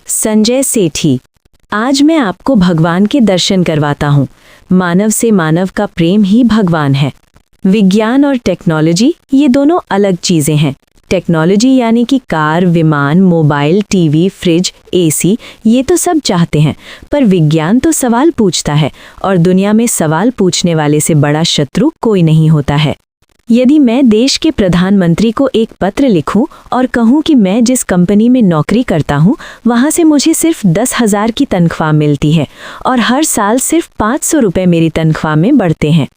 संजय सेठी। आज मैं आपको भगवान के दर्शन करवाता हूँ। मानव से मानव का प्रेम ही भगवान है। विज्ञान और टेक्नोलॉजी ये दोनों अलग चीज़ें हैं। टेक्नोलॉजी यानी कि कार, विमान, मोबाइल, टीवी, फ्रिज, एसी ये तो सब चाहते हैं, पर विज्ञान तो सवाल पूछता है और दुनिया में सवाल पूछने वाले से बड़ा शत्रु कोई नहीं होता है। यदि मैं देश के प्रधानमंत्री को एक पत्र लिखूं और कहूं कि मैं जिस कंपनी में नौकरी करता हूं वहां से मुझे सिर्फ 10,000 की तनख्वाह मिलती है और हर साल सिर्फ 500 रुपये मेरी तनख्वाह में बढ़ते हैं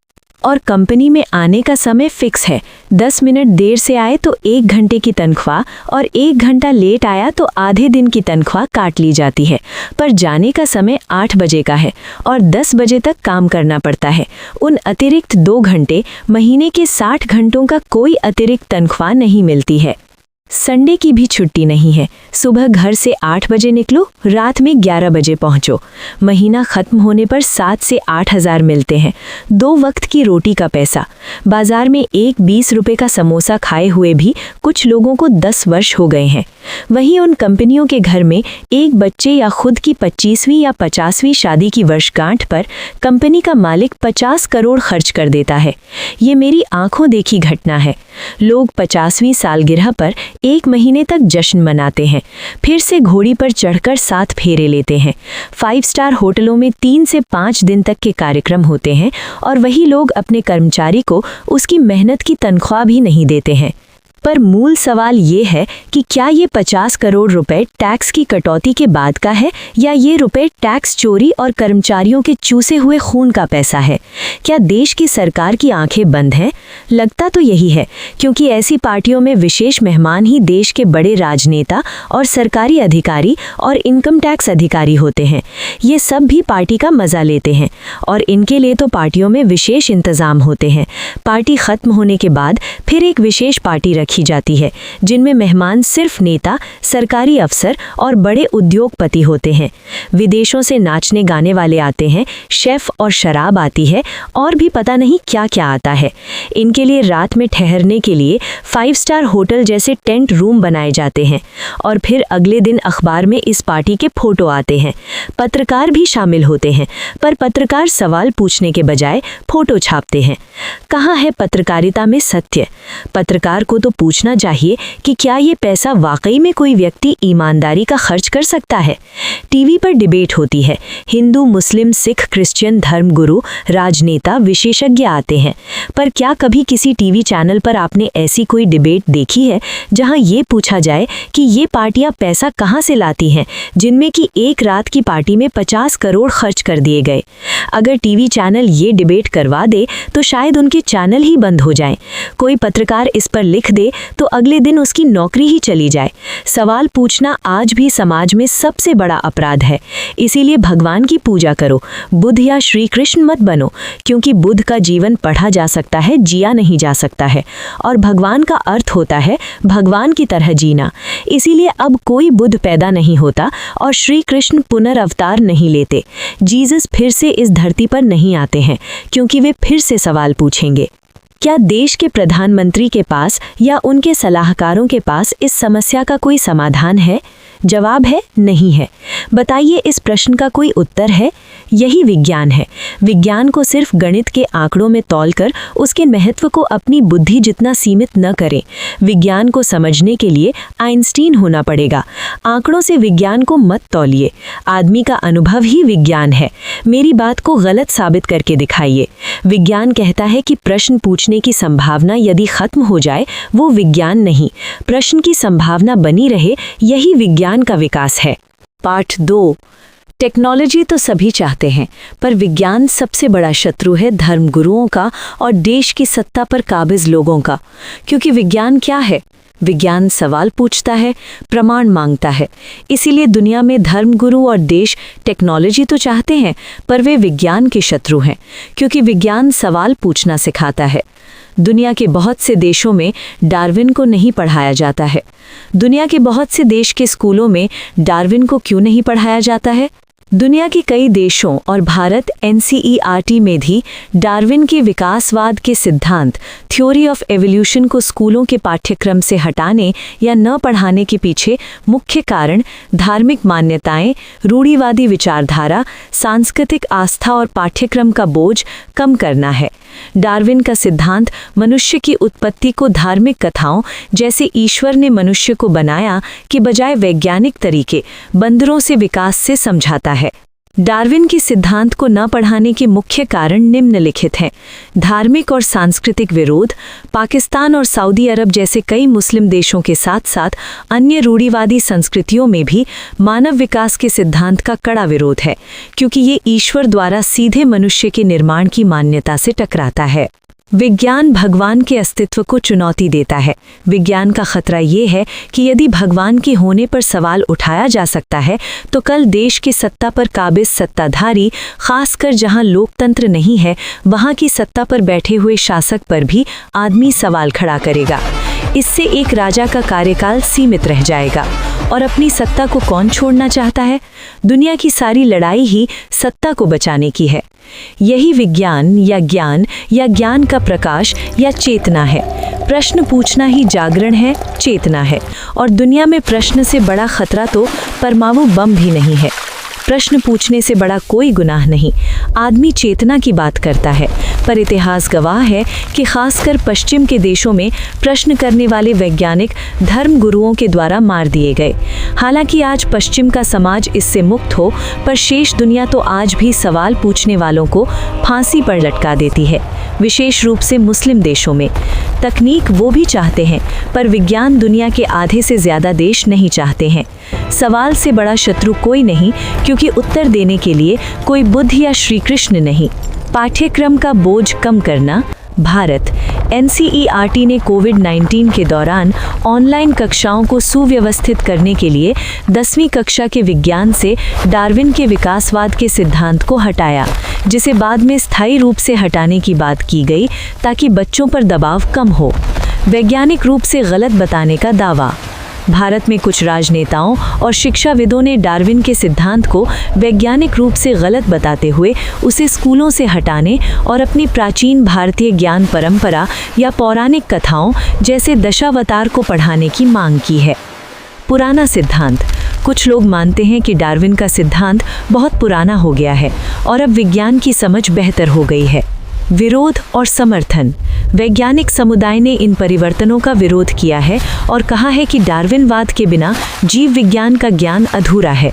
और कंपनी में आने का समय फिक्स है, 10 मिनट देर से आए तो 1 घंटे की तनख्वाह और 1 घंटा लेट आया तो आधे दिन की तनख्वाह काट ली जाती है, पर जाने का समय 8 बजे का है और 10 बजे तक काम करना पड़ता है। उन अतिरिक्त 2 घंटे, महीने के 60 घंटों का कोई अतिरिक्त तनख्वाह नहीं मिलती है। संडे की भी छुट्टी नहीं है। सुबह घर से 8 बजे निकलो, रात में 11 बजे पहुंचो। महीना खत्म होने पर 7 से 8,000 मिलते हैं, 2 वक्त की रोटी का पैसा। बाजार में एक 20 रुपये का समोसा खाए हुए भी कुछ लोगों को 10 वर्ष हो गए हैं। वहीं उन कंपनियों के घर में एक बच्चे या खुद की 25वीं या 50वीं शादी की वर्षगांठ पर कंपनी का मालिक 50 करोड़ खर्च कर देता है। ये मेरी आंखों देखी घटना है। लोग 50वीं सालगिरह पर 1 महीने तक जश्न मनाते हैं, फिर से घोड़ी पर चढ़कर 7 फेरे लेते हैं। 5 स्टार होटलों में 3 से 5 दिन तक के कार्यक्रम होते हैं और वही लोग अपने कर्मचारी को उसकी मेहनत की तनख्वाह भी नहीं देते हैं। पर मूल सवाल ये है कि क्या ये 50 करोड़ रुपए टैक्स की कटौती के बाद का है या ये रुपए टैक्स चोरी और कर्मचारियों के चूसे हुए खून का पैसा है? क्या देश की सरकार की आंखें बंद हैं? लगता तो यही है, क्योंकि ऐसी पार्टियों में विशेष मेहमान ही देश के बड़े राजनेता और सरकारी अधिकारी और इनकम टैक्स अधिकारी होते हैं। ये सब भी पार्टी का मजा लेते हैं और इनके लिए तो पार्टियों में विशेष इंतजाम होते हैं। पार्टी खत्म होने के बाद फिर एक विशेष पार्टी रखी जाती है, जिनमें मेहमान सिर्फ नेता, सरकारी अफसर और बड़े उद्योगपति होते हैं। विदेशों से नाचने गाने वाले आते हैं, शेफ और शराब आती है और भी पता नहीं क्या क्या आता है। इनके लिए रात में ठहरने के लिए 5 स्टार होटल जैसे टेंट रूम बनाए जाते हैं और फिर अगले दिन अखबार में इस पार्टी के फोटो आते हैं। पत्रकार भी शामिल होते हैं, पर पत्रकार सवाल पूछने के बजाय फोटो छापते हैं। कहाँ है पत्रकारिता में सत्य? पत्रकार को तो पूछना चाहिए कि क्या ये पैसा वाकई में कोई व्यक्ति ईमानदारी का खर्च कर सकता है। टीवी पर डिबेट होती है, हिंदू, मुस्लिम, सिख, क्रिश्चियन, धर्मगुरु, राजनेता, विशेषज्ञ आते हैं, पर क्या कभी किसी टीवी चैनल पर आपने ऐसी कोई डिबेट देखी है जहां ये पूछा जाए कि ये पार्टियां पैसा कहां से लाती हैं, जिनमें कि एक रात की पार्टी में 50 करोड़ खर्च कर दिए गए? अगर टीवी चैनल ये डिबेट करवा दे तो शायद उनके चैनल ही बंद हो जाएं। कोई पत्रकार इस पर लिख दे तो अगले दिन उसकी नौकरी ही चली जाए। सवाल पूछना आज भी समाज में सबसे बड़ा अपराध है। इसीलिए भगवान की पूजा करो, बुद्ध या श्री कृष्ण मत बनो, क्योंकि बुद्ध का जीवन पढ़ा जा सकता है, जिया नहीं जा सकता है, और भगवान का अर्थ होता है भगवान की तरह जीना। इसीलिए अब कोई बुद्ध पैदा नहीं होता और श्री कृष्ण पुनर्अवतार नहीं लेते। जीसस फिर से इस धरती पर नहीं आते हैं, क्योंकि वे फिर से सवाल पूछेंगे। क्या देश के प्रधानमंत्री के पास या उनके सलाहकारों के पास इस समस्या का कोई समाधान है? जवाब है नहीं है। बताइए, इस प्रश्न का कोई उत्तर है? यही विज्ञान है। विज्ञान को सिर्फ गणित के आंकड़ों में तौलकर उसके महत्व को अपनी बुद्धि जितना सीमित न करें। विज्ञान को समझने के लिए आइंस्टीन होना पड़ेगा। आंकड़ों से विज्ञान को मत तौलिए। आदमी का अनुभव ही विज्ञान है। मेरी बात को गलत साबित करके दिखाइए। विज्ञान कहता है कि प्रश्न पूछने की संभावना यदि खत्म हो जाए वो विज्ञान नहीं, प्रश्न की संभावना बनी रहे, यही विज्ञान का विकास है। पार्ट 2। टेक्नोलॉजी तो सभी चाहते हैं, पर विज्ञान सबसे बड़ा शत्रु है धर्मगुरुओं का और देश की सत्ता पर काबिज लोगों का। क्योंकि विज्ञान क्या है? विज्ञान सवाल पूछता है, प्रमाण मांगता है। इसीलिए दुनिया में धर्मगुरु और देश टेक्नोलॉजी तो चाहते हैं, पर वे विज्ञान के शत्रु हैं, क्योंकि विज्ञान सवाल पूछना सिखाता है। दुनिया के बहुत से देशों में डार्विन को नहीं पढ़ाया जाता है। दुनिया के बहुत से देश के स्कूलों में डार्विन को क्यों नहीं पढ़ाया जाता है? दुनिया के कई देशों और भारत एनसीईआरटी में भी डार्विन के विकासवाद के सिद्धांत थ्योरी ऑफ एवोल्यूशन को स्कूलों के पाठ्यक्रम से हटाने या न पढ़ाने के पीछे मुख्य कारण धार्मिक मान्यताएं, रूढ़िवादी विचारधारा, सांस्कृतिक आस्था और पाठ्यक्रम का बोझ कम करना है। डार्विन का सिद्धांत मनुष्य की उत्पत्ति को धार्मिक कथाओं जैसे ईश्वर ने मनुष्य को बनाया के बजाय वैज्ञानिक तरीके बंदरों से विकास से समझाता है। डार्विन के सिद्धांत को न पढ़ाने के मुख्य कारण निम्नलिखित हैं। धार्मिक और सांस्कृतिक विरोध। पाकिस्तान और सऊदी अरब जैसे कई मुस्लिम देशों के साथ साथ अन्य रूढ़िवादी संस्कृतियों में भी मानव विकास के सिद्धांत का कड़ा विरोध है, क्योंकि ये ईश्वर द्वारा सीधे मनुष्य के निर्माण की मान्यता से टकराता है। विज्ञान भगवान के अस्तित्व को चुनौती देता है। विज्ञान का खतरा ये है कि यदि भगवान के होने पर सवाल उठाया जा सकता है तो कल देश के सत्ता पर काबिज सत्ताधारी, खासकर जहां लोकतंत्र नहीं है, वहां की सत्ता पर बैठे हुए शासक पर भी आदमी सवाल खड़ा करेगा। इससे एक राजा का कार्यकाल सीमित रह जाएगा। और अपनी सत्ता को कौन छोड़ना चाहता है? दुनिया की सारी लड़ाई ही सत्ता को बचाने की है। यही विज्ञान या ज्ञान का प्रकाश या चेतना है। प्रश्न पूछना ही जागरण है, चेतना है। और दुनिया में प्रश्न से बड़ा खतरा तो परमाणु बम भी नहीं है। प्रश्न पूछने से बड़ा कोई गुनाह नहीं। आदमी चेतना की बात करता है, पर इतिहास गवाह है कि खासकर पश्चिम के देशों में प्रश्न करने वाले वैज्ञानिक धर्म गुरुओं के द्वारा मार दिए गए। हालांकि आज पश्चिम का समाज इससे मुक्त हो, पर शेष दुनिया तो आज भी सवाल पूछने वालों को फांसी पर लटका देती है, विशेष रूप से मुस्लिम देशों में। तकनीक वो भी चाहते हैं, पर विज्ञान दुनिया के आधे से ज़्यादा देश नहीं चाहते हैं। सवाल से बड़ा शत्रु कोई नहीं, क्योंकि उत्तर देने के लिए कोई बुद्ध या श्री कृष्ण नहीं। पाठ्यक्रम का बोझ कम करना। भारत एनसीईआरटी ने कोविड-19 के दौरान ऑनलाइन कक्षाओं को सुव्यवस्थित करने के लिए 10वीं कक्षा के विज्ञान से डार्विन के विकासवाद के सिद्धांत को हटाया, जिसे बाद में स्थायी रूप से हटाने की बात की गई ताकि बच्चों पर दबाव कम हो। वैज्ञानिक रूप से गलत बताने का दावा। भारत में कुछ राजनेताओं और शिक्षाविदों ने डार्विन के सिद्धांत को वैज्ञानिक रूप से गलत बताते हुए उसे स्कूलों से हटाने और अपनी प्राचीन भारतीय ज्ञान परंपरा या पौराणिक कथाओं जैसे दशावतार को पढ़ाने की मांग की है। पुराना सिद्धांत। कुछ लोग मानते हैं कि डार्विन का सिद्धांत बहुत पुराना हो गया है और अब विज्ञान की समझ बेहतर हो गई है। विरोध और समर्थन। वैज्ञानिक समुदाय ने इन परिवर्तनों का विरोध किया है और कहा है कि डार्विनवाद के बिना जीव विज्ञान का ज्ञान अधूरा है।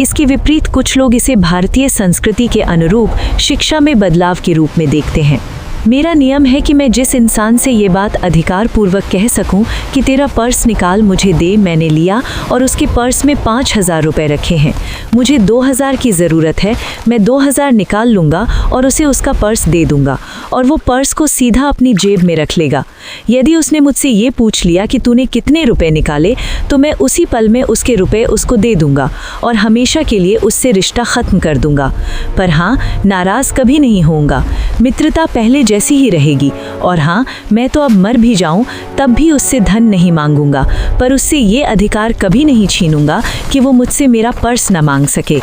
इसके विपरीत कुछ लोग इसे भारतीय संस्कृति के अनुरूप शिक्षा में बदलाव के रूप में देखते हैं। मेरा नियम है कि मैं जिस इंसान से ये बात अधिकार पूर्वक कह सकूं कि तेरा पर्स निकाल मुझे दे, मैंने लिया और उसके पर्स में 5,000 रुपये रखे हैं, मुझे 2,000 की ज़रूरत है, मैं 2,000 निकाल लूँगा और उसे उसका पर्स दे दूँगा और वो पर्स को सीधा अपनी जेब में रख लेगा। यदि उसने मुझसे ये पूछ लिया कि तूने कितने रुपए निकाले, तो मैं उसी पल में उसके रुपए उसको दे दूँगा और हमेशा के लिए उससे रिश्ता ख़त्म कर दूँगा। पर हाँ, नाराज़ कभी नहीं होऊंगा, मित्रता पहले जैसी ही रहेगी। और हाँ, मैं तो अब मर भी जाऊं तब भी उससे धन नहीं मांगूंगा, पर उससे ये अधिकार कभी नहीं छीनूंगा कि वो मुझसे मेरा पर्स न मांग सके।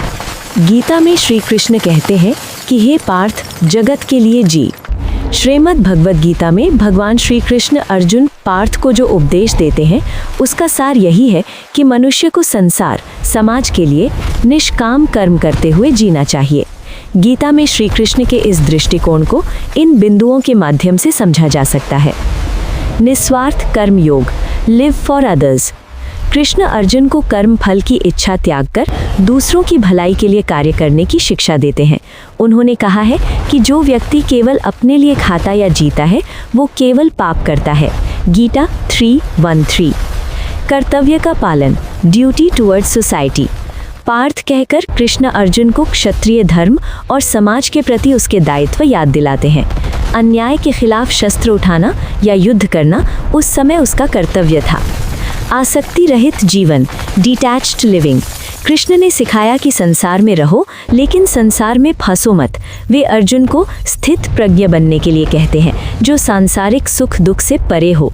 गीता में श्री कृष्ण कहते हैं कि हे पार्थ, जगत के लिए जी। श्रीमद् भगवद गीता में भगवान श्री कृष्ण अर्जुन पार्थ को जो उपदेश देते हैं, उसका सार यही है कि मनुष्य को संसार समाज के लिए निष्काम कर्म करते हुए जीना चाहिए। गीता में श्री कृष्ण के इस दृष्टिकोण को इन बिंदुओं के माध्यम से समझा जा सकता है। निस्वार्थ कर्म योग, live for others. Krishna Arjun को कर्म फल की इच्छा त्याग कर दूसरों की भलाई के लिए कार्य करने की शिक्षा देते हैं। उन्होंने कहा है कि जो व्यक्ति केवल अपने लिए खाता या जीता है, वो केवल पाप करता है। गीता 3:1-3। कर्तव्य का पालन, ड्यूटी टुवर्ड्स सोसाइटी। पार्थ कहकर कृष्ण अर्जुन को क्षत्रिय धर्म और समाज के प्रति उसके दायित्व याद दिलाते हैं। अन्याय के खिलाफ शस्त्र उठाना या युद्ध करना उस समय उसका कर्तव्य था। आसक्ति रहित जीवन, डिटैच्ड लिविंग। कृष्ण ने सिखाया कि संसार में रहो लेकिन संसार में फंसो मत। वे अर्जुन को स्थित प्रज्ञ बनने के लिए कहते हैं, जो सांसारिक सुख दुख से परे हो।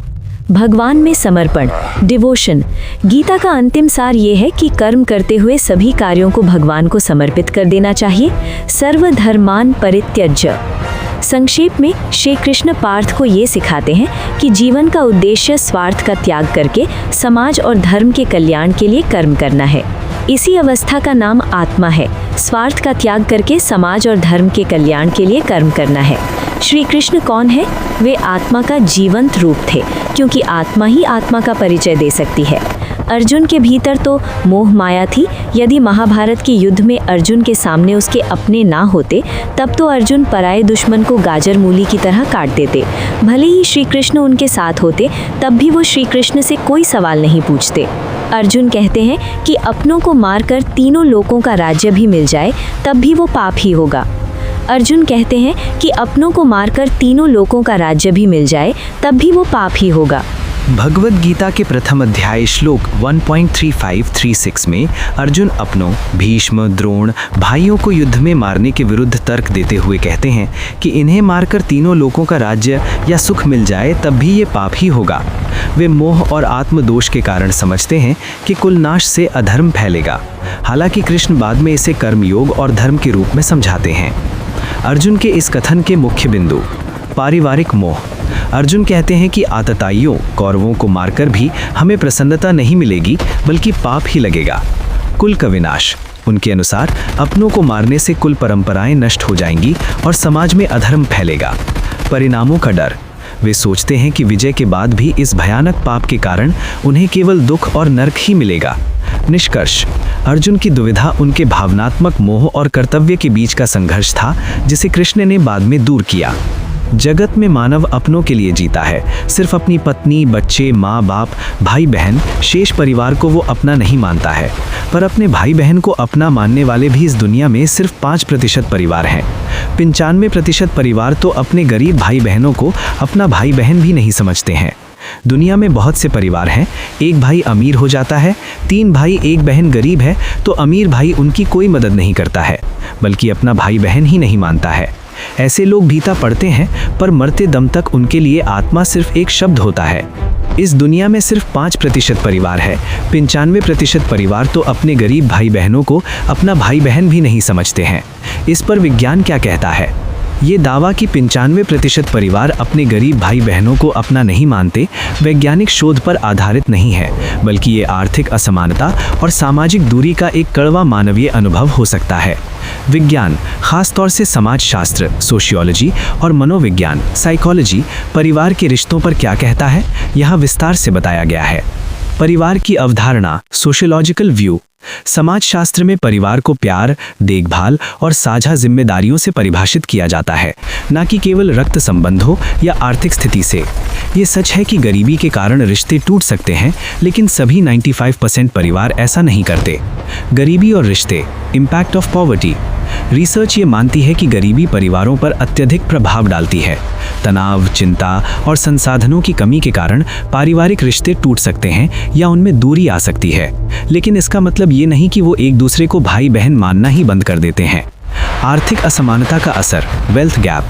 भगवान में समर्पण, डिवोशन। गीता का अंतिम सार ये है कि कर्म करते हुए सभी कार्यों को भगवान को समर्पित कर देना चाहिए। सर्वधर्मान परित्यज्य। संक्षेप में श्री कृष्ण पार्थ को ये सिखाते हैं कि जीवन का उद्देश्य स्वार्थ का त्याग करके समाज और धर्म के कल्याण के लिए कर्म करना है। इसी अवस्था का नाम आत्मा है। स्वार्थ का त्याग करके समाज और धर्म के कल्याण के लिए कर्म करना है। श्री कृष्ण कौन है? वे आत्मा का जीवंत रूप थे, क्योंकि आत्मा ही आत्मा का परिचय दे सकती है। अर्जुन के भीतर तो मोह माया थी। यदि महाभारत के युद्ध में अर्जुन के सामने उसके अपने ना होते, तब तो अर्जुन पराये दुश्मन को गाजर मूली की तरह काट देते। भले ही श्री कृष्ण उनके साथ होते, तब भी वो श्री कृष्ण से कोई सवाल नहीं पूछते। अर्जुन कहते हैं कि अपनों को मारकर तीनों लोकों का राज्य भी मिल जाए, तब भी वो पाप ही होगा। अर्जुन कहते हैं कि अपनों को मारकर तीनों लोकों का राज्य भी मिल जाए, तब भी वो पाप ही होगा। भगवद गीता के प्रथम अध्याय श्लोक 1.3536 में अर्जुन अपनों भीष्म द्रोण भाइयों को युद्ध में मारने के विरुद्ध तर्क देते हुए कहते हैं कि इन्हें मारकर तीनों लोकों का राज्य या सुख मिल जाए, तब भी ये पाप ही होगा। वे मोह और आत्मदोष के कारण समझते हैं कि कुल नाश से अधर्म फैलेगा। हालांकि कृष्ण बाद में इसे कर्मयोग और धर्म के रूप में समझाते हैं। अर्जुन के इस कथन के मुख्य बिंदु। पारिवारिक मोह। अर्जुन कहते हैं कि आतताइयों कौरवों को मारकर भी हमें प्रसन्नता नहीं मिलेगी, बल्कि पाप ही लगेगा। कुल का विनाश। उनके अनुसार अपनों को मारने से कुल परंपराएं नष्ट हो जाएंगी और समाज में अधर्म फैलेगा। परिणामों का डर। वे सोचते हैं कि विजय के बाद भी इस भयानक पाप के कारण उन्हें केवल दुख और नरक ही मिलेगा। निष्कर्ष। अर्जुन की दुविधा उनके भावनात्मक मोह और कर्तव्य के बीच का संघर्ष था, जिसे कृष्ण ने बाद में दूर किया। जगत में मानव अपनों के लिए जीता है। सिर्फ अपनी पत्नी, बच्चे, माँ बाप, भाई बहन, शेष परिवार को वो अपना नहीं मानता है। पर अपने भाई बहन को अपना मानने वाले भी इस दुनिया में सिर्फ 5% परिवार हैं। 95% परिवार तो अपने गरीब भाई बहनों को अपना भाई बहन भी नहीं समझते हैं। दुनिया में बहुत से परिवार हैं, एक भाई अमीर हो जाता है, 3 भाई एक बहन गरीब है, तो अमीर भाई उनकी कोई मदद नहीं करता है, बल्कि अपना भाई बहन ही नहीं मानता है। ऐसे लोग गीता पढ़ते हैं, पर मरते दम तक उनके लिए आत्मा सिर्फ एक शब्द होता है। इस दुनिया में सिर्फ 5% परिवार है। 95% परिवार तो अपने गरीब भाई बहनों को अपना भाई बहन भी नहीं समझते हैं। इस पर विज्ञान क्या कहता है? ये दावा कि 95% परिवार अपने गरीब भाई बहनों को अपना नहीं मानते, वैज्ञानिक शोध पर आधारित नहीं है, बल्कि ये आर्थिक असमानता और सामाजिक दूरी का एक कड़वा मानवीय अनुभव हो सकता है। विज्ञान, खासतौर से समाजशास्त्र, सोशियोलॉजी और मनोविज्ञान, साइकोलॉजी, परिवार के रिश्तों पर क्या कहता है, यहाँ विस्तार से बताया गया है। परिवार की अवधारणा, सोशियोलॉजिकल व्यू। समाजशास्त्र में परिवार को प्यार, देखभाल और साझा जिम्मेदारियों से परिभाषित किया जाता है, न कि केवल रक्त संबंधों या आर्थिक स्थिति से। ये सच है कि गरीबी के कारण रिश्ते टूट सकते हैं, लेकिन सभी 95% परिवार ऐसा नहीं करते। गरीबी और रिश्ते, इम्पैक्ट ऑफ पॉवर्टी। रिसर्च ये मानती है कि गरीबी परिवारों पर अत्यधिक प्रभाव डालती है। तनाव, चिंता और संसाधनों की कमी के कारण पारिवारिक रिश्ते टूट सकते हैं या उनमें दूरी आ सकती है, लेकिन इसका मतलब ये नहीं कि वो एक दूसरे को भाई बहन मानना ही बंद कर देते हैं। आर्थिक असमानता का असर, वेल्थ गैप।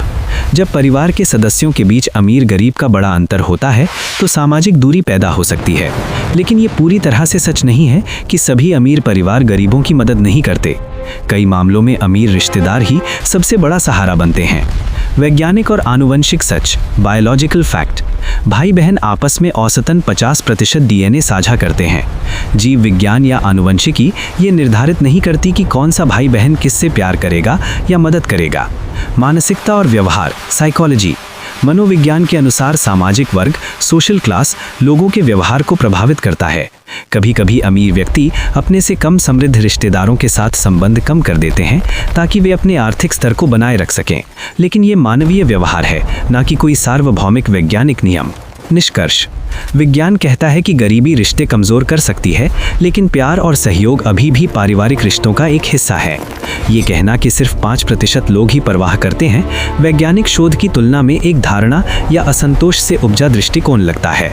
जब परिवार के सदस्यों के बीच अमीर गरीब का बड़ा अंतर होता है, तो सामाजिक दूरी पैदा हो सकती है। लेकिन ये पूरी तरह से सच नहीं है कि सभी अमीर परिवार गरीबों की मदद नहीं करते। कई मामलों में अमीर रिश्तेदार ही सबसे बड़ा सहारा बनते हैं। वैज्ञानिक और आनुवंशिक सच, बायोलॉजिकल फैक्ट। भाई बहन आपस में औसतन 50% DNA साझा करते हैं। जीव विज्ञान या आनुवंशिकी ये निर्धारित नहीं करती कि कौन सा भाई बहन किससे प्यार करेगा या मदद करेगा। मानसिकता और व्यवहार, साइकोलॉजी। मनोविज्ञान के अनुसार सामाजिक वर्ग, सोशल क्लास लोगों के व्यवहार को प्रभावित करता है। कभी कभी अमीर व्यक्ति अपने से कम समृद्ध रिश्तेदारों के साथ संबंध कम कर देते हैं ताकि वे अपने आर्थिक स्तर को बनाए रख सकें, लेकिन ये मानवीय व्यवहार है, न कि कोई सार्वभौमिक वैज्ञानिक नियम। निष्कर्ष, विज्ञान कहता है कि गरीबी रिश्ते कमज़ोर कर सकती है, लेकिन प्यार और सहयोग अभी भी पारिवारिक रिश्तों का एक हिस्सा है। ये कहना कि सिर्फ 5% लोग ही परवाह करते हैं, वैज्ञानिक शोध की तुलना में एक धारणा या असंतोष से उपजा दृष्टिकोण लगता है।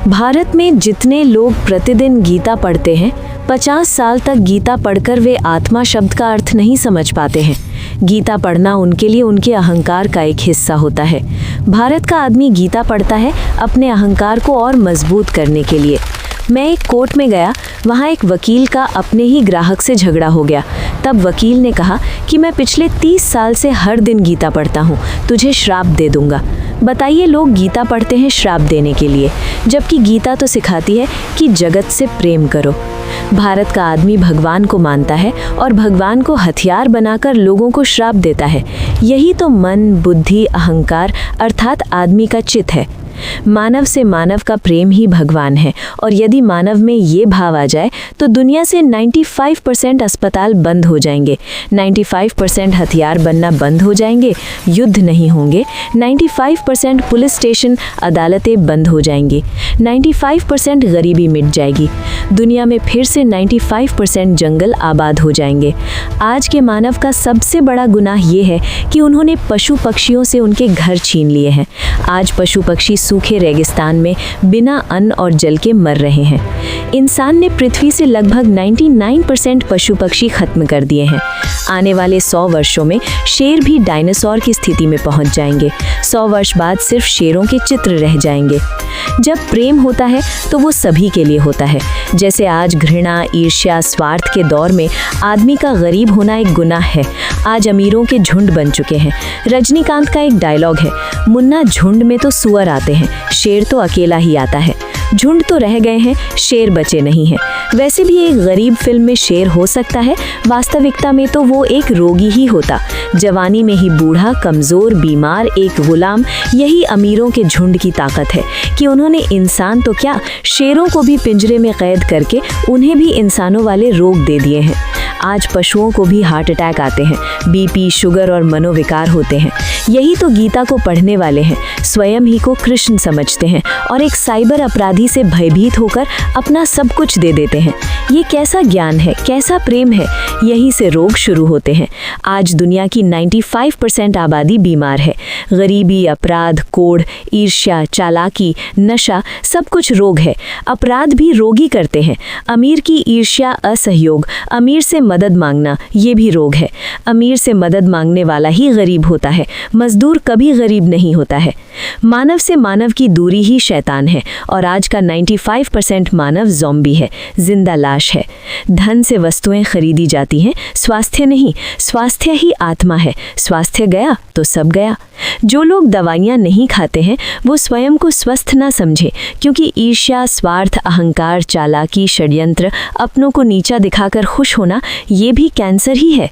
भारत में जितने लोग प्रतिदिन गीता पढ़ते हैं, 50 साल तक गीता पढ़कर वे आत्मा शब्द का अर्थ नहीं समझ पाते हैं। गीता पढ़ना उनके लिए उनके अहंकार का एक हिस्सा होता है। भारत का आदमी गीता पढ़ता है अपने अहंकार को और मजबूत करने के लिए। मैं एक कोर्ट में गया, वहाँ एक वकील का अपने ही ग्राहक से झगड़ा हो गया। तब वकील ने कहा कि मैं पिछले 30 साल से हर दिन गीता पढ़ता हूँ, तुझे श्राप दे दूंगा। बताइए, लोग गीता पढ़ते हैं श्राप देने के लिए, जबकि गीता तो सिखाती है कि जगत से प्रेम करो। भारत का आदमी भगवान को मानता है और भगवान को हथियार बनाकर लोगों को श्राप देता है। यही तो मन, बुद्धि, अहंकार अर्थात आदमी का चित्त है। मानव से मानव का प्रेम ही भगवान है, और यदि मानव में ये भाव आ जाए तो दुनिया से 95% अस्पताल बंद हो जाएंगे, 95% हथियार बनना बंद हो जाएंगे, युद्ध नहीं होंगे, 95% पुलिस स्टेशन, अदालतें बंद हो जाएंगी, 95% गरीबी मिट जाएगी, दुनिया में फिर से 95% जंगल आबाद हो जाएंगे। आज के मानव का सबसे बड़ा गुनाह ये है कि उन्होंने पशु पक्षियों से उनके घर छीन लिए हैं। आज पशु पक्षी सूखे रेगिस्तान में बिना अन्न और जल के मर रहे हैं। इंसान ने पृथ्वी से लगभग 99% पशु पक्षी खत्म कर दिए हैं। आने वाले 100 वर्षों में शेर भी डायनासोर की स्थिति में पहुंच जाएंगे। 100 वर्ष बाद सिर्फ शेरों के चित्र रह जाएंगे। जब प्रेम होता है तो वो सभी के लिए होता है। जैसे आज घृणा, ईर्ष्या, स्वार्थ के दौर में आदमी का गरीब होना एक गुनाह है। आज अमीरों के झुंड बन चुके हैं। रजनीकांत का एक डायलॉग है, मुन्ना झुंड में तो सुअर आते हैं, शेर तो अकेला ही आता है। झुंड तो रह गए हैं, शेर बचे नहीं हैं। वैसे भी एक गरीब फिल्म में शेर हो सकता है, वास्तविकता में तो वो एक रोगी ही होता। जवानी में ही बूढ़ा, कमज़ोर, बीमार, एक गुलाम। यही अमीरों के झुंड की ताकत है कि उन्होंने इंसान तो क्या, शेरों को भी पिंजरे में कैद करके उन्हें भी इंसानों वाले रोग दे दिए हैं। आज पशुओं को भी हार्ट अटैक आते हैं, बीपी, शुगर और मनोविकार होते हैं। यही तो गीता को पढ़ने वाले हैं, स्वयं ही को कृष्ण समझते हैं और एक साइबर अपराधी से भयभीत होकर अपना सब कुछ दे देते हैं। ये कैसा ज्ञान है, कैसा प्रेम है? यहीं से रोग शुरू होते हैं। आज दुनिया की 95% आबादी बीमार है। गरीबी, अपराध, कोढ़, ईर्ष्या, चालाकी, नशा, सब कुछ रोग है। अपराध भी रोगी करते हैं। अमीर की ईर्ष्या, असहयोग, अमीर से मदद मांगना, ये भी रोग है। अमीर से मदद मांगने वाला ही गरीब होता है, मजदूर कभी गरीब नहीं होता है। मानव से मानव की दूरी ही शैतान है, और आज का 95% मानव ज़ॉम्बी है, जिंदा लाश है। धन से वस्तुएं खरीदी जाती हैं, स्वास्थ्य नहीं। स्वास्थ्य ही आत्मा है, स्वास्थ्य गया तो सब गया। जो लोग दवाइयाँ नहीं खाते हैं वो स्वयं को स्वस्थ ना समझे, क्योंकि ईर्ष्या, स्वार्थ, अहंकार, चालाकी, षड्यंत्र, अपनों को नीचा दिखाकर खुश होना, ये भी कैंसर ही है।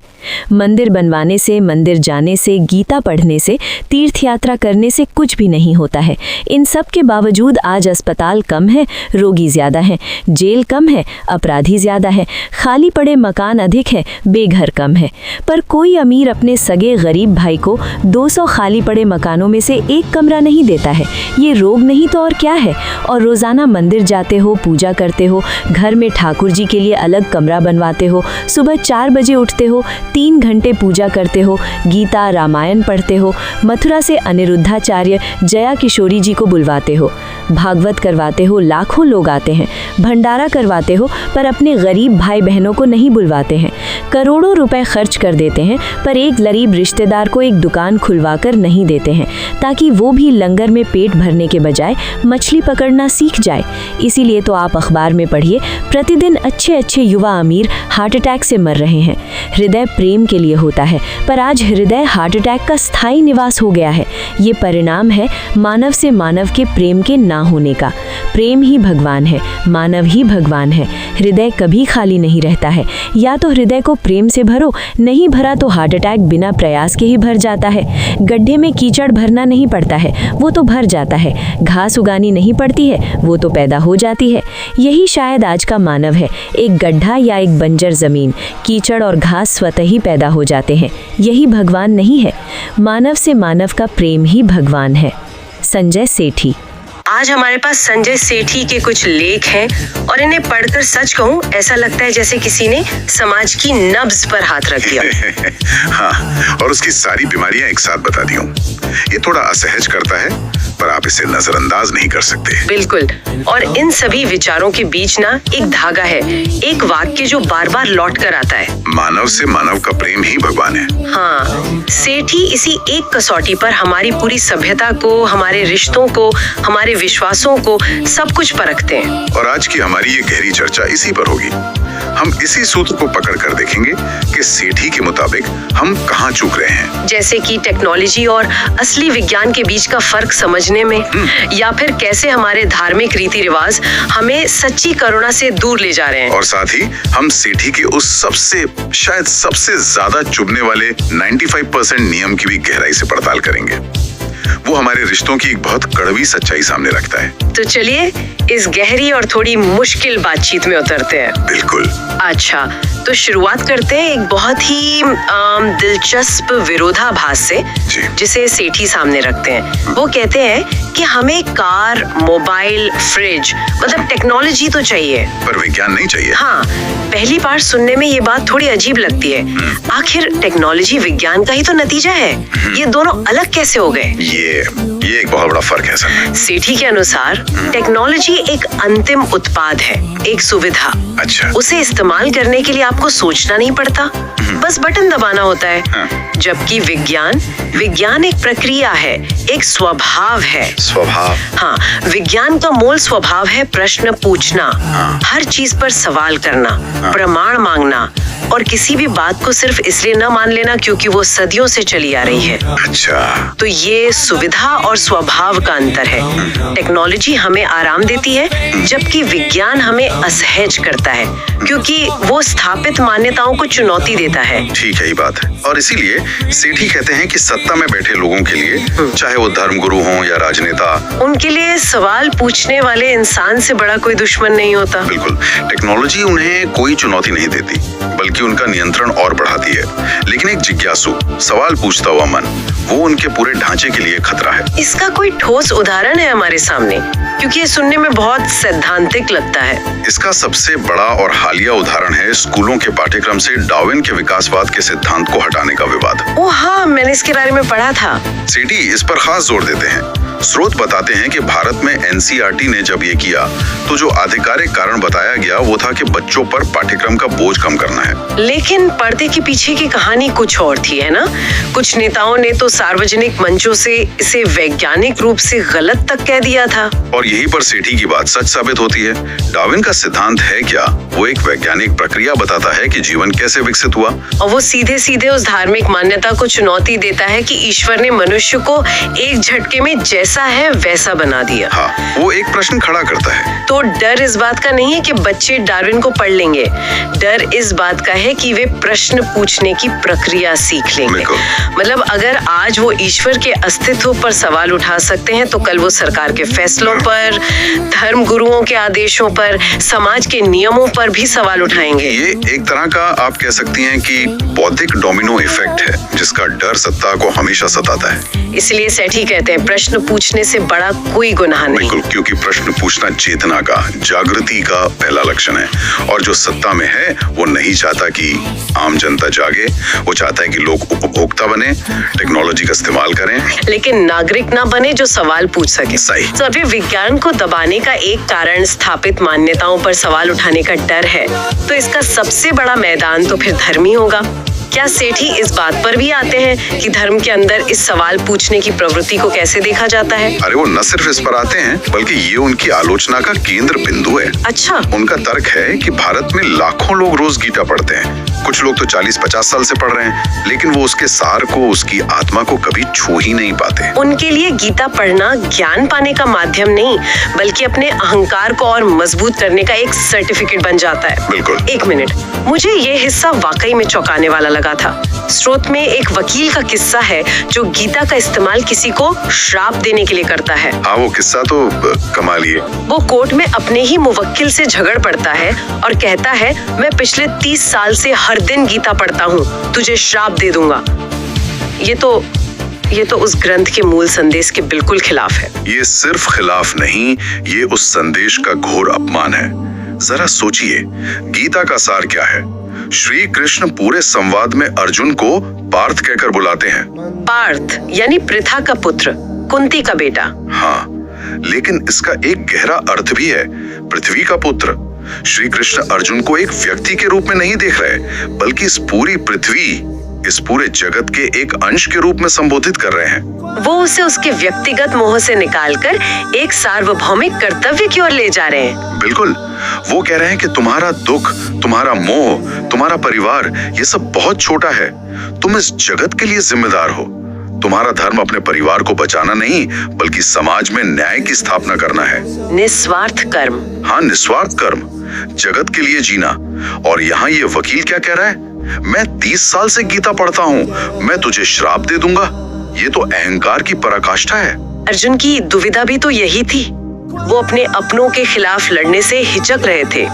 मंदिर बनवाने से, मंदिर जाने से, गीता पढ़ने से, तीर्थ यात्रा करने से कुछ भी नहीं होता है। इन सब के बावजूद आज अस्पताल कम है, रोगी ज़्यादा हैं, जेल कम है, अपराधी ज़्यादा है, खाली पड़े मकान अधिक है, बेघर कम है। पर कोई अमीर अपने सगे गरीब भाई को 200 खाली पड़े मकानों में से एक कमरा नहीं देता है। ये रोग नहीं तो और क्या है? और रोज़ाना मंदिर जाते हो, पूजा करते हो, घर में ठाकुर जी के लिए अलग कमरा बनवाते हो, सुबह 4 बजे उठते हो, 3 घंटे पूजा करते हो, गीता, रामायण पढ़ते हो, मथुरा से अनिरुद्धाचार्य, जया किशोरी जी को बुलवाते हो, भागवत करवाते हो, लाखों लोग आते हैं, भंडारा करवाते हो, पर अपने गरीब भाई बहनों को नहीं बुलवाते हैं। करोड़ों रुपए खर्च कर देते हैं, पर एक गरीब रिश्तेदार को एक दुकान खुलवाकर नहीं देते हैं, ताकि वो भी लंगर में पेट भरने के बजाय मछली पकड़ना सीख जाए। इसीलिए तो आप अखबार में पढ़िए, प्रतिदिन अच्छे अच्छे युवा अमीर हार्ट अटैक से मर रहे हैं। हृदय प्रेम के लिए होता है, पर आज हृदय हार्ट अटैक का स्थायी निवास हो गया है। ये परिणाम है मानव से मानव के प्रेम के ना होने का। प्रेम ही भगवान है, मानव ही भगवान है। हृदय कभी खाली नहीं रहता है। या तो हृदय को प्रेम से भरो, नहीं भरा तो हार्ट अटैक बिना प्रयास के ही भर जाता है। गड्ढे में कीचड़ भरना नहीं पड़ता है, वो तो भर जाता है। घास उगानी नहीं पड़ती है, वो तो पैदा हो जाती है। यही शायद आज का मानव है, एक गड्ढा या एक बंजर जमीन। कीचड़ और घास स्वतः ही पैदा हो जाते हैं। यही भगवान नहीं है। मानव से मानव का प्रेम ही भगवान है। संजय सेठी। आज हमारे पास संजय सेठी के कुछ लेख हैं और इन्हें पढ़कर सच कहूं, ऐसा लगता है जैसे किसी ने समाज की नब्ज पर हाथ रख दिया। हाँ, और उसकी सारी बीमारियां एक साथ बता दी हूं। ये थोड़ा असहज करता है, पर आप इसे नजरअंदाज नहीं कर सकते। बिल्कुल। और इन सभी विचारों के बीच ना एक धागा है, एक वाक्य जो बार बार लौट कर आता है। मानव से मानव का प्रेम ही भगवान है। हाँ, सेठी इसी एक कसौटी पर हमारी पूरी सभ्यता को, हमारे रिश्तों को, हमारे विश्वासों को, सब कुछ परखते हैं। और आज की हमारी ये गहरी चर्चा इसी पर होगी। हम इसी सूत्र को पकड़ कर देखेंगे कि सेठी के मुताबिक हम कहाँ चूक रहे हैं। जैसे कि टेक्नोलॉजी और असली विज्ञान के बीच का फर्क समझने में, या फिर कैसे हमारे धार्मिक रीति रिवाज हमें सच्ची करुणा से दूर ले जा रहे हैं। और साथ ही हम सेठी के उस शायद सबसे ज्यादा चुभने वाले 95% नियम की भी गहराई से पड़ताल करेंगे। वो हमारे रिश्तों की एक बहुत कड़वी सच्चाई सामने रखता है। तो चलिए इस गहरी और थोड़ी मुश्किल बातचीत में उतरते हैं। बिल्कुल। अच्छा, तो शुरुआत करते हैं एक बहुत ही दिलचस्प विरोधाभास से, जिसे सेठी सामने रखते हैं। वो कहते हैं कि हमें कार, मोबाइल, फ्रिज, मतलब टेक्नोलॉजी तो चाहिए, पर विज्ञान नहीं चाहिए। हाँ, पहली बार सुनने में ये बात थोड़ी अजीब लगती है। आखिर टेक्नोलॉजी विज्ञान का ही तो नतीजा है। ये दोनों अलग कैसे हो गए? ये एक बहुत बड़ा फर्क है सर। सेठी के अनुसार टेक्नोलॉजी एक अंतिम उत्पाद है, एक सुविधा। अच्छा। उसे इस्तेमाल करने के लिए आपको सोचना नहीं पड़ता, बस बटन दबाना होता है। जबकि विज्ञान एक प्रक्रिया है, एक स्वभाव है। स्वभाव? हाँ, विज्ञान का मूल स्वभाव है प्रश्न पूछना, हर चीज पर सवाल करना, प्रमाण मांगना, और किसी भी बात को सिर्फ इसलिए न मान लेना क्योंकि वो सदियों से चली आ रही है। अच्छा। तो ये सुविधा और स्वभाव का अंतर है। टेक्नोलॉजी हमें आराम देती है, जबकि विज्ञान हमें असहज करता है, क्योंकि वो स्थापित मान्यताओं को चुनौती देता है। ठीक है, ये बात है। और इसीलिए सेठी कहते हैं कि सत्ता में बैठे लोगों के लिए, चाहे वो धर्मगुरु हों या राजनेता, उनके लिए सवाल पूछने वाले इंसान से बड़ा कोई दुश्मन नहीं होता। बिल्कुल। टेक्नोलॉजी उन्हें कोई चुनौती नहीं देती, बल्कि उनका नियंत्रण और बढ़ाती है। लेकिन एक जिज्ञासु, सवाल पूछता हुआ मन, वो उनके पूरे ढांचे के लिए खतरा है। इसका कोई ठोस उदाहरण है हमारे सामने? क्योंकि ये सुनने में बहुत सैद्धांतिक लगता है। इसका सबसे बड़ा और हालिया उदाहरण है स्कूलों के पाठ्यक्रम से डार्विन के विकासवाद के सिद्धांत को हटाने का विवाद। ओह हाँ, मैंने इसके बारे में पढ़ा था। सेठी इस पर खास जोर देते हैं। स्रोत बताते हैं कि भारत में एनसीईआरटी ने जब ये किया, तो जो आधिकारिक कारण बताया गया वो था कि बच्चों पर पाठ्यक्रम का बोझ कम करना है। लेकिन पर्दे के पीछे की कहानी कुछ और थी, है ना? कुछ नेताओं ने तो सार्वजनिक मंचों से इसे वैज्ञानिक रूप से गलत तक कह दिया था। और यहीं पर सेठी की बात सच साबित होती है। डार्विन का सिद्धांत है क्या? वो एक वैज्ञानिक प्रक्रिया बताता है कि जीवन कैसे विकसित हुआ, और वो सीधे सीधे उस धार्मिक मान्यता को चुनौती देता है कि ईश्वर ने मनुष्य को एक झटके में जैसा है वैसा बना दिया। हाँ, वो एक प्रश्न खड़ा करता है। तो डर इस बात का नहीं है कि बच्चे डार्विन को पढ़ लेंगे, डर इस बात का है कि वे प्रश्न पूछने की प्रक्रिया सीख लेंगे। मतलब अगर आज वो ईश्वर के अस्तित्व पर सवाल उठा सकते हैं, तो कल वो सरकार के फैसलों पर, धर्म गुरुओं के आदेशों पर, समाज के नियमों पर भी सवाल उठाएंगे। ये एक तरह का आप कह सकती हैं कि बौद्धिक डोमिनो इफेक्ट है, जिसका डर सत्ता को हमेशा सताता है। इसलिए सेठी कहते हैं प्रश्न पूछने से बड़ा कोई गुनाह नहीं। बिल्कुल, क्योंकि प्रश्न पूछना चेतना का, जागृति का पहला लक्षण है। और जो सत्ता में है वो नहीं चाहता कि आम जनता जागे, वो चाहता है कि लोग उपभोक्ता बने, टेक्नोलॉजी का इस्तेमाल करें, लेकिन नागरिक ना बने जो सवाल पूछ सके। सही। तो अभी विज्ञान को दबाने का एक कारण स्थापित मान्यताओं पर सवाल उठाने का डर है, तो इसका सबसे बड़ा मैदान तो फिर धर्म ही होगा। क्या सेठी इस बात पर भी आते हैं कि धर्म के अंदर इस सवाल पूछने की प्रवृत्ति को कैसे देखा जाता है? अरे वो न सिर्फ इस पर आते हैं, बल्कि ये उनकी आलोचना का केंद्र बिंदु है। अच्छा। उनका तर्क है कि भारत में लाखों लोग रोज गीता पढ़ते हैं। कुछ लोग तो 40-50 साल से पढ़ रहे हैं, लेकिन वो उसके सार को, उसकी आत्मा को कभी छू ही नहीं पाते। उनके लिए गीता पढ़ना ज्ञान पाने का माध्यम नहीं, बल्कि अपने अहंकार को और मजबूत करने का एक सर्टिफिकेट बन जाता है। बिल्कुल। एक मिनट, मुझे ये हिस्सा वाकई में चौंकाने वाला लगा था। स्रोत में एक वकील का किस्सा है जो गीता का इस्तेमाल किसी को श्राप देने के लिए करता है। हाँ, वो किस्सा तो कमाल ही है। वो कोर्ट में अपने ही मुवक्किल से झगड़ पड़ता है और कहता है, मैं पिछले 30 साल से हर दिन गीता पढ़ता हूँ, तुझे श्राप दे दूंगा। ये तो उस ग्रंथ के मूल संदेश के बिल्कुल खिलाफ है। ये सिर्फ खिलाफ नहीं, ये उस संदेश का घोर अपमान है। जरा सोचिए, गीता का सार क्या है? श्री कृष्ण पूरे संवाद में अर्जुन को पार्थ कहकर बुलाते हैं। पार्थ यानी पृथा का पुत्र, कुंती का बेटा। हाँ, लेकिन इसका एक गहरा अर्थ भी है, पृथ्वी का पुत्र। श्री कृष्ण अर्जुन को एक व्यक्ति के रूप में नहीं देख रहे, बल्कि इस पूरी पृथ्वी, इस पूरे जगत के एक अंश के रूप में संबोधित कर रहे हैं। वो उसे उसके व्यक्तिगत मोह से निकालकर एक सार्वभौमिक कर्तव्य की ओर ले जा रहे हैं। बिल्कुल, वो कह रहे हैं कि तुम्हारा दुख, तुम्हारा मोह, तुम्हारा परिवार, ये सब बहुत छोटा है। तुम इस जगत के लिए जिम्मेदार हो। तुम्हारा धर्म अपने परिवार को बचाना नहीं, बल्कि समाज में न्याय की स्थापना करना है। निस्वार्थ कर्म। हाँ, निस्वार्थ कर्म, जगत के लिए जीना। और यहाँ ये वकील क्या कह रहा है? मैं 30 साल से गीता पढ़ता हूँ, मैं तुझे श्राप दे दूंगा। ये तो अहंकार की पराकाष्ठा है। अर्जुन की दुविधा भी तो यही थी। वो अपने अपनों के खिलाफ लड़ने से हिचक रहे थे।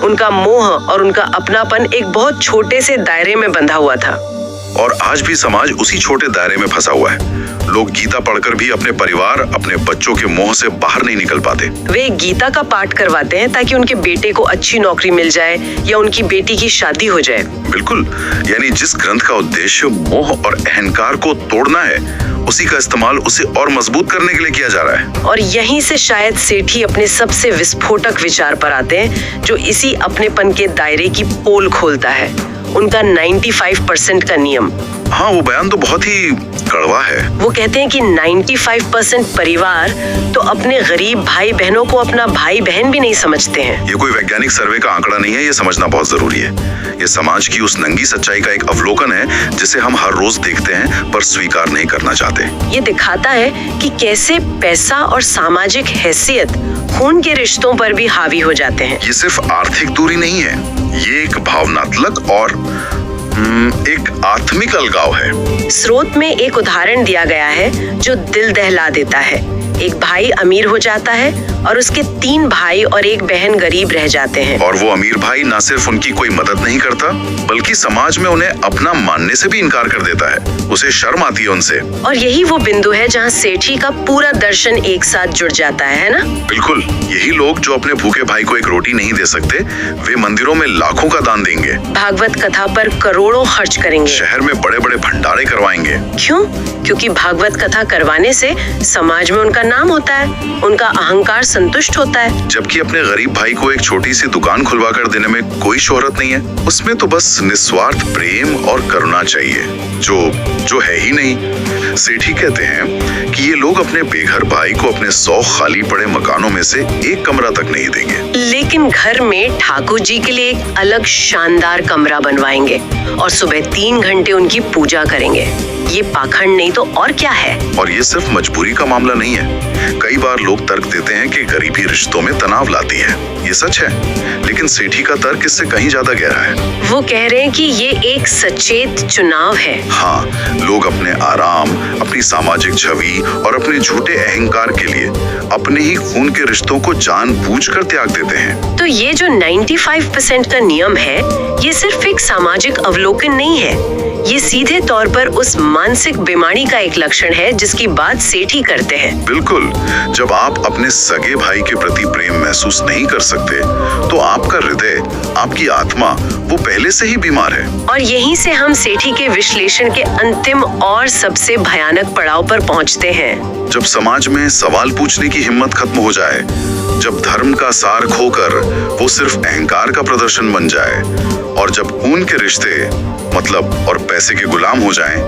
उनका मोह और उनका अपनापन एक बहुत छोटे से दायरे में बंधा हुआ था। और आज भी समाज उसी छोटे दायरे में फंसा हुआ है। लोग गीता पढ़कर भी अपने परिवार, अपने बच्चों के मोह से बाहर नहीं निकल पाते। वे गीता का पाठ करवाते हैं ताकि उनके बेटे को अच्छी नौकरी मिल जाए या उनकी बेटी की शादी हो जाए। बिल्कुल, यानी जिस ग्रंथ का उद्देश्य मोह और अहंकार को तोड़ना है, उसी का इस्तेमाल उसे और मजबूत करने के लिए किया जा रहा है। और यहीं से शायद सेठी अपने सबसे विस्फोटक विचार पर आते हैं, जो इसी अपनेपन के दायरे की पोल खोलता है। उनका 95% का नियम। हाँ, वो बयान तो बहुत ही कड़वा है। वो कहते हैं कि 95% परिवार तो अपने गरीब भाई बहनों को अपना भाई बहन भी नहीं समझते हैं। ये कोई वैज्ञानिक सर्वे का आंकड़ा नहीं है, ये समझना बहुत जरूरी है। ये समाज की उस नंगी सच्चाई का एक अवलोकन है जिसे हम हर रोज देखते हैं पर स्वीकार नहीं करना चाहते। ये दिखाता है कि कैसे पैसा और सामाजिक हैसियत खून के रिश्तों पर भी हावी हो जाते हैं। ये सिर्फ आर्थिक दूरी नहीं है, ये एक भावनात्मक और एक आत्मिक अलगाव है। स्रोत में एक उदाहरण दिया गया है जो दिल दहला देता है। एक भाई अमीर हो जाता है और उसके 3 भाई और 1 बहन गरीब रह जाते हैं। और वो अमीर भाई न सिर्फ उनकी कोई मदद नहीं करता, बल्कि समाज में उन्हें अपना मानने से भी इनकार कर देता है। उसे शर्म आती है उनसे। और यही वो बिंदु है जहाँ सेठी का पूरा दर्शन एक साथ जुड़ जाता है ना? बिल्कुल, यही लोग जो अपने भूखे भाई को एक रोटी नहीं दे सकते, वे मंदिरों में लाखों का दान देंगे, भागवत कथा पर करोड़ों खर्च करेंगे, शहर में बड़े बड़े भंडारे करवाएंगे। क्यों? क्योंकि भागवत कथा करवाने से समाज में उनका नाम होता है, उनका अहंकार संतुष्ट होता है। जबकि अपने गरीब भाई को एक छोटी सी दुकान खुलवा कर देने में कोई शोहरत नहीं है। उसमें तो बस निस्वार्थ प्रेम और करुणा चाहिए, जो है ही नहीं। सेठी कहते हैं कि ये लोग अपने बेघर भाई को अपने 100 खाली पड़े मकानों में से एक कमरा तक नहीं देंगे, लेकिन घर में ठाकुर जी के लिए एक अलग शानदार कमरा बनवाएंगे और सुबह 3 घंटे उनकी पूजा करेंगे। ये पाखंड नहीं तो और क्या है? और ये सिर्फ मजबूरी का मामला नहीं है। कई बार लोग तर्क देते हैं कि गरीबी रिश्तों में तनाव लाती है। ये सच है, लेकिन सेठी का तर्क इससे कहीं ज्यादा गहरा है। वो कह रहे हैं कि ये एक सचेत चुनाव है। हाँ, लोग अपने आराम, अपनी सामाजिक छवि और अपने झूठे अहंकार के लिए अपने ही खून के रिश्तों को जानबूझकर त्याग देते हैं। तो ये जो 95% का नियम है, ये सिर्फ एक सामाजिक अवलोकन नहीं है, ये सीधे तौर पर उस मानसिक बीमारी का एक लक्षण है जिसकी बात सेठी करते हैं। बिल्कुल, जब आप अपने सगे भाई के प्रति प्रेम महसूस नहीं कर सकते, तो आपका हृदय, आपकी आत्मा, वो पहले से ही बीमार है। और यहीं से हम सेठी के विश्लेषण के अंतिम और सबसे भयानक पड़ाव पर पहुंचते हैं। जब समाज में सवाल पूछने की हिम्मत खत्म हो जाए, जब धर्म का सार खोकर वो सिर्फ अहंकार का प्रदर्शन बन जाए, और जब खून के रिश्ते, मतलब और पैसे के गुलाम हो जाएं,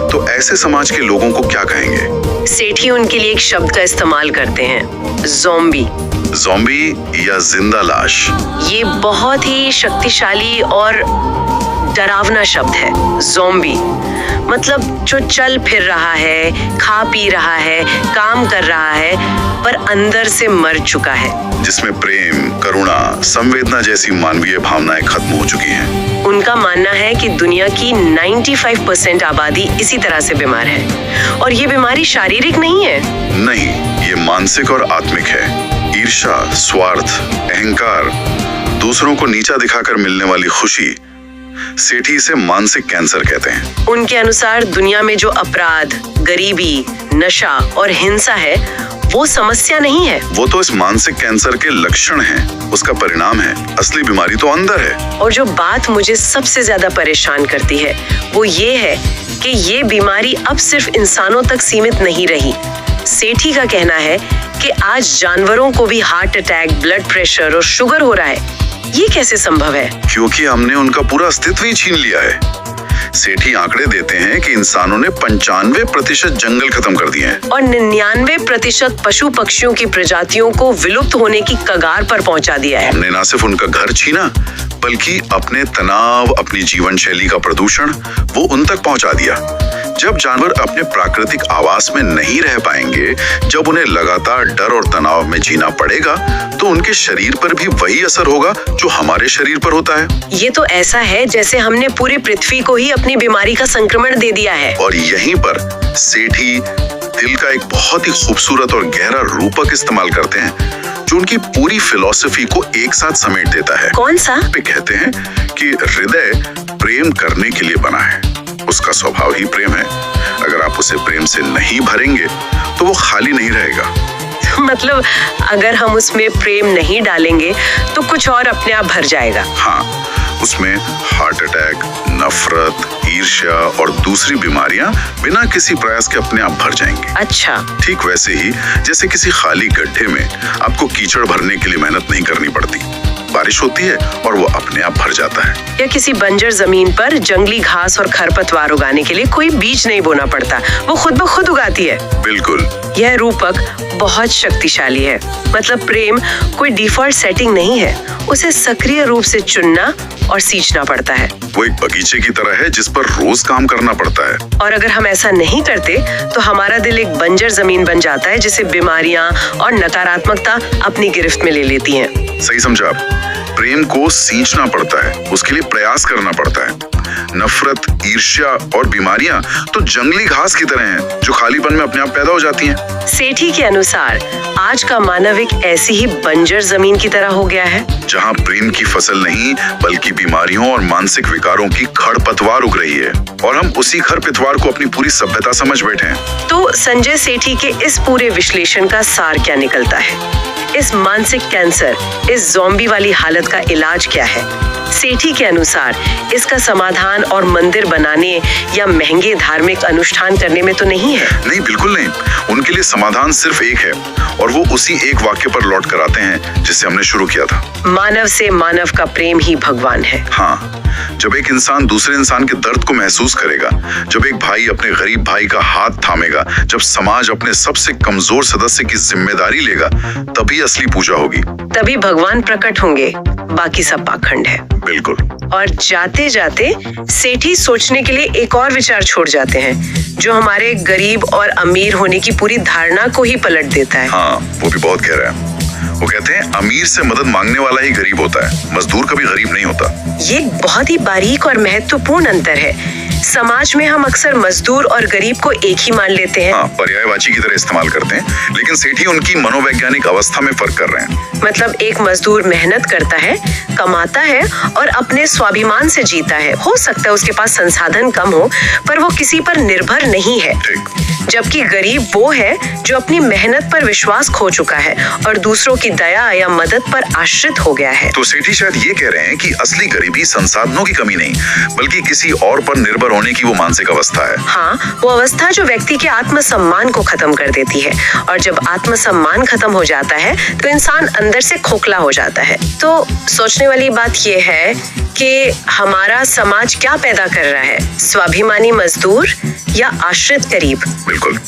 तो ऐसे समाज के लोगों को क्या कहेंगे? सेठी उनके लिए एक शब्द का इस्तेमाल करते हैं, ज़ॉम्बी। ज़ॉम्बी या जिंदा लाश। ये बहुत ही शक्तिशाली और डरावना शब्द है। ज़ॉम्बी मतलब जो चल फिर रहा है, खा पी रहा है, काम कर रहा है, पर अंदर से मर चुका है, जिसमें प्रेम, करुणा, संवेदना जैसी मानवीय भावनाएं खत्म हो चुकी हैं। उनका मानना है कि दुनिया की 95% आबादी इसी तरह से बीमार है, और ये बीमारी शारीरिक नहीं है। नहीं, ये मानसिक और आत्मिक है। ईर्ष्या, स्वार्थ, अहंकार, दूसरों को नीचा दिखाकर मिलने वाली खुशी, सेठी इसे मानसिक कैंसर कहते हैं। उनके अनुसार दुनिया में जो अपराध, गरीबी, नशा और हिंसा है, वो समस्या नहीं है, वो तो इस मानसिक कैंसर के लक्षण हैं, उसका परिणाम है। असली बीमारी तो अंदर है। और जो बात मुझे सबसे ज्यादा परेशान करती है, वो ये है कि ये बीमारी अब सिर्फ इंसानों तक सीमित नहीं रही। सेठी का कहना है कि आज जानवरों को भी हार्ट अटैक, ब्लड प्रेशर और शुगर हो रहा है। ये कैसे संभव है? क्योंकि हमने उनका पूरा अस्तित्व ही छीन लिया है। सेठी आंकड़े देते हैं कि इंसानों ने 95% जंगल खत्म कर दिए हैं और 99% पशु पक्षियों की प्रजातियों को विलुप्त होने की कगार पर पहुंचा दिया है। हमने न सिर्फ उनका घर छीना, बल्कि अपने तनाव, अपनी जीवन शैली का प्रदूषण वो उन तक पहुंचा दिया। जब जानवर अपने प्राकृतिक आवास में नहीं रह पाएंगे, जब उन्हें लगातार डर और तनाव में जीना पड़ेगा, तो उनके शरीर पर भी वही असर होगा जो हमारे शरीर पर होता है। ये तो ऐसा है जैसे हमने पूरी पृथ्वी को ही अपनी बीमारी का संक्रमण दे दिया है। और यहीं पर सेठी दिल का एक बहुत ही खूबसूरत और गहरा रूपक इस्तेमाल करते हैं, जो उनकी पूरी फिलॉसफी को एक साथ समेट देता है। कौन सा? वे कहते हैं कि हृदय प्रेम करने के लिए बना है, उसका स्वभाव ही प्रेम है। अगर आप उसे प्रेम से नहीं भरेंगे तो वो खाली नहीं रहेगा। मतलब अगर हम उसमें प्रेम नहीं डालेंगे तो कुछ और अपने आप भर जाएगा। हाँ, उसमें हार्ट अटैक, नफरत, ईर्ष्या और दूसरी बीमारियां बिना किसी प्रयास के अपने आप भर जाएंगी। अच्छा। ठीक वैसे ही जैसे किसी खाली गड्ढे में आपको कीचड़ भरने के लिए मेहनत नहीं करनी पड़ती, बारिश होती है और वो अपने आप भर जाता है। या किसी बंजर जमीन पर जंगली घास और खरपतवार उगाने के लिए कोई बीज नहीं बोना पड़ता, वो खुद ब खुद उगाती है। बिल्कुल। यह रूपक बहुत शक्तिशाली है। मतलब प्रेम कोई डिफॉल्ट सेटिंग नहीं है, उसे सक्रिय रूप से चुनना और सींचना पड़ता है। वो एक बगीचे की तरह है जिस पर रोज काम करना पड़ता है। और अगर हम ऐसा नहीं करते तो हमारा दिल एक बंजर जमीन बन जाता है, जिसे बीमारियां और नकारात्मकता अपनी गिरफ्त में ले लेती हैं। सही समझा आप। प्रेम को सींचना पड़ता है, उसके लिए प्रयास करना पड़ता है। नफरत, ईर्ष्या और बीमारियां तो जंगली घास की तरह हैं, जो खालीपन में अपने आप पैदा हो जाती हैं। सेठी के अनुसार आज का मानव एक ऐसी ही बंजर जमीन की तरह हो गया है, जहां प्रेम की फसल नहीं बल्कि बीमारियों और मानसिक विकारों की खरपतवार उग रही है, और हम उसी खरपतवार को अपनी पूरी सभ्यता समझ बैठे हैं। तो संजय सेठी के इस पूरे विश्लेषण का सार क्या निकलता है? इस मानसिक कैंसर, इस ज़ॉम्बी वाली हालत का इलाज क्या है? सेठी के अनुसार इसका समाधान और मंदिर बनाने या महंगे धार्मिक अनुष्ठान करने में तो नहीं है। नहीं, बिल्कुल नहीं। उनके लिए समाधान सिर्फ एक है, और वो उसी एक वाक्य पर लौट कर आते हैं जिससे हमने शुरू किया था। मानव से मानव का प्रेम ही भगवान है। हाँ, जब एक इंसान दूसरे इंसान के दर्द को महसूस करेगा, जब एक भाई अपने गरीब भाई का हाथ थामेगा, जब समाज अपने सबसे कमजोर सदस्य की जिम्मेदारी लेगा, तभी असली पूजा होगी। तभी भगवान प्रकट होंगे, बाकी सब पाखंड है। बिल्कुल। और जाते जाते सेठी सोचने के लिए एक और विचार छोड़ जाते हैं, जो हमारे गरीब और अमीर होने की पूरी धारणा को ही पलट देता है। हाँ, वो भी बहुत गहरा है। वो कहते हैं अमीर से मदद मांगने वाला ही गरीब होता है, मजदूर कभी गरीब नहीं होता। ये बहुत ही बारीक और महत्वपूर्ण अंतर है। समाज में हम अक्सर मजदूर और गरीब को एक ही मान लेते हैं। हाँ, पर्यायवाची की तरह इस्तेमाल करते हैं, लेकिन सेठी उनकी मनोवैज्ञानिक अवस्था में फर्क कर रहे हैं। मतलब एक मजदूर मेहनत करता है, कमाता है और अपने स्वाभिमान से जीता है। हो सकता है उसके पास संसाधन कम हो, पर वो किसी पर निर्भर नहीं है। जबकि गरीब वो है जो अपनी मेहनत पर विश्वास खो चुका है और दूसरों की दया या मदद पर आश्रित हो गया है। तो सेठी शायद ये कह रहे हैं कि असली गरीबी संसाधनों की कमी नहीं, बल्कि किसी और पर निर्भर होने की वो मानसिक अवस्था है। हाँ, वो अवस्था जो व्यक्ति के आत्मसम्मान को खत्म कर देती है, और जब आत्मसम्मान खत्म हो जाता है तो इंसान अंदर से खोखला हो जाता है। तो सोचने वाली बात ये है कि हमारा समाज क्या पैदा कर रहा है, स्वाभिमानी मजदूर या आश्रित गरीब? बिल्कुल।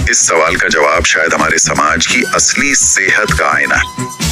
इस सवाल का जवाब शायद हमारे समाज की असली सेहत का आईना है।